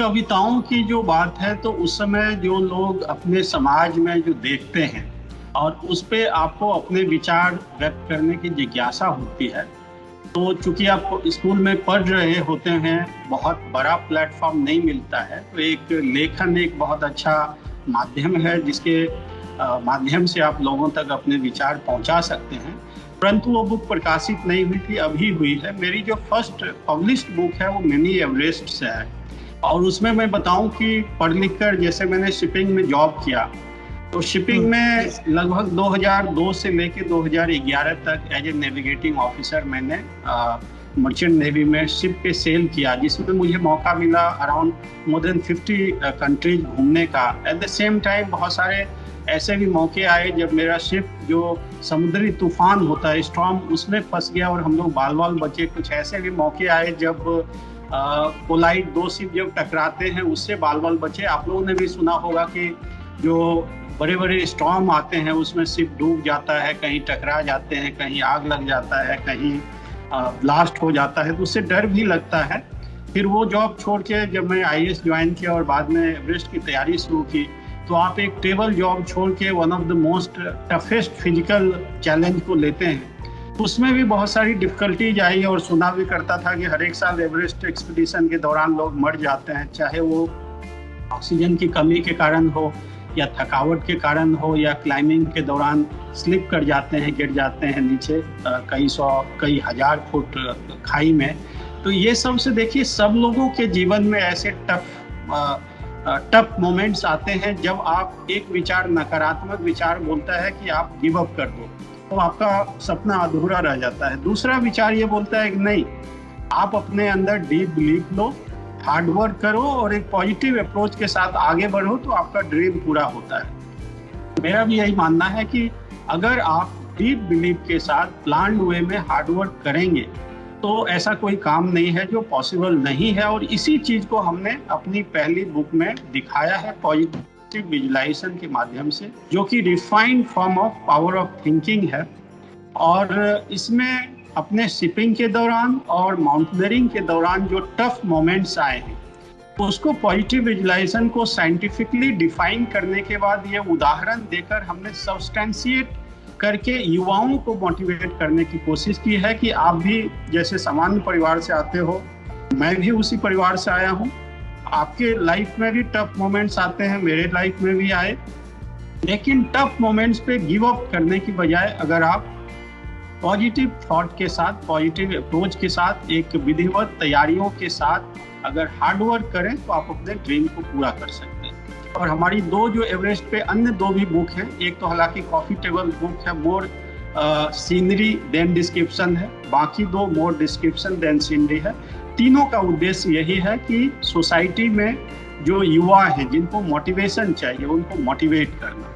कविताओं की जो बात है तो उस समय जो लोग अपने समाज में जो देखते हैं और उस पे आपको अपने विचार व्यक्त करने की जिज्ञासा होती है। तो चूंकि आप स्कूल में पढ़ रहे होते हैं, बहुत बड़ा प्लेटफॉर्म नहीं मिलता है, तो एक लेखन एक बहुत अच्छा माध्यम है जिसके माध्यम से आप लोगों तक अपने विचार पहुंचा सकते हैं। परंतु वो बुक प्रकाशित नहीं हुई थी, अभी हुई है। मेरी जो फर्स्ट पब्लिश्ड बुक है वो मिनी एवरेस्ट से है और उसमें मैं बताऊं कि पढ़ लिख कर, जैसे मैंने शिपिंग में जॉब किया, तो शिपिंग में लगभग 2002 से लेकर 2011 तक एज ए नेविगेटिंग ऑफिसर मैंने मर्चेंट नेवी में शिप पे सेल किया, जिसमें मुझे मौका मिला अराउंड मोर देन 50 कंट्रीज घूमने का। एट द सेम टाइम बहुत सारे ऐसे भी मौके आए जब मेरा शिप जो समुद्री तूफान होता है, स्टॉर्म, उसमें फंस गया और हम लोग बाल बाल बचे। कुछ ऐसे भी मौके आए जब कोलाइड दो शिप जब टकराते हैं, उससे बाल बाल बचे। आप लोगों ने भी सुना होगा कि जो बड़े बड़े स्टॉर्म आते हैं उसमें शिप डूब जाता है, कहीं टकरा जाते हैं, कहीं आग लग जाता है, कहीं ब्लास्ट हो जाता है, तो उससे डर भी लगता है। फिर वो जॉब छोड़ के जब मैं IAS ज्वाइन किया और बाद में एवरेस्ट की तैयारी शुरू की, तो आप एक टेबल जॉब छोड़ के one of the most toughest physical challenge को लेते हैं। उसमें भी बहुत सारी डिफिकल्टीज आई और सुना भी करता था कि हर एक साल एवरेस्ट एक्सपीडिशन के दौरान लोग मर जाते हैं, चाहे वो ऑक्सीजन की कमी के कारण हो या थकावट के कारण हो या क्लाइंबिंग के दौरान स्लिप कर जाते हैं, गिर जाते हैं नीचे कई सौ कई हजार फुट खाई में। तो ये सब से देखिए, सब लोगों के जीवन में ऐसे टफ मोमेंट्स आते हैं जब आप एक विचार, नकारात्मक विचार बोलता है कि आप गिव अप कर दो, तो आपका सपना अधूरा रह जाता है। दूसरा विचार ये बोलता है कि नहीं, आप अपने अंदर डीप बिलीफ लो, हार्ड वर्क करो और एक पॉजिटिव अप्रोच के साथ आगे बढ़ो, तो आपका ड्रीम पूरा होता है। मेरा भी यही मानना है कि अगर आप डीप बिलीफ के साथ प्लान्ड वे में हार्ड वर्क करेंगे तो ऐसा कोई काम नहीं है जो पॉसिबल नहीं है। और इसी चीज को हमने अपनी पहली बुक में दिखाया है पॉजिटिव विजुअलाइजेशन के माध्यम से, जो कि refined form of power of thinking है। और इसमें अपने शिपिंग के दौरान और माउंटेनियरिंग के दौरान जो टफ मोमेंट्स आए हैं, उसको पॉजिटिव विजुअलाइजेशन को साइंटिफिकली डिफाइन करने के बाद ये उदाहरण देकर हमने सब्सटेंशिएट करके युवाओं को मोटिवेट करने की कोशिश की है कि आप भी जैसे सामान्य परिवार से आते हो, मैं भी उसी परिवार से आया हूँ, आपके लाइफ में भी टफ मोमेंट्स आते हैं, मेरे लाइफ में भी आए, लेकिन टफ मोमेंट्स पे गिव अप करने की बजाय अगर आप पॉजिटिव थॉट के साथ, पॉजिटिव अप्रोच के साथ, एक विधिवत तैयारियों के साथ अगर हार्ड वर्क करें तो आप अपने ड्रीम को पूरा कर सकते हैं। और हमारी दो जो एवरेस्ट पे अन्य दो भी बुक हैं, एक तो हालांकि कॉफी टेबल बुक है, मोर सीनरी देन डिस्क्रिप्शन है, बाकी दो मोर डिस्क्रिप्शन देन सीनरी है। तीनों का उद्देश्य यही है कि सोसाइटी में जो युवा हैं जिनको मोटिवेशन चाहिए, उनको मोटिवेट करना।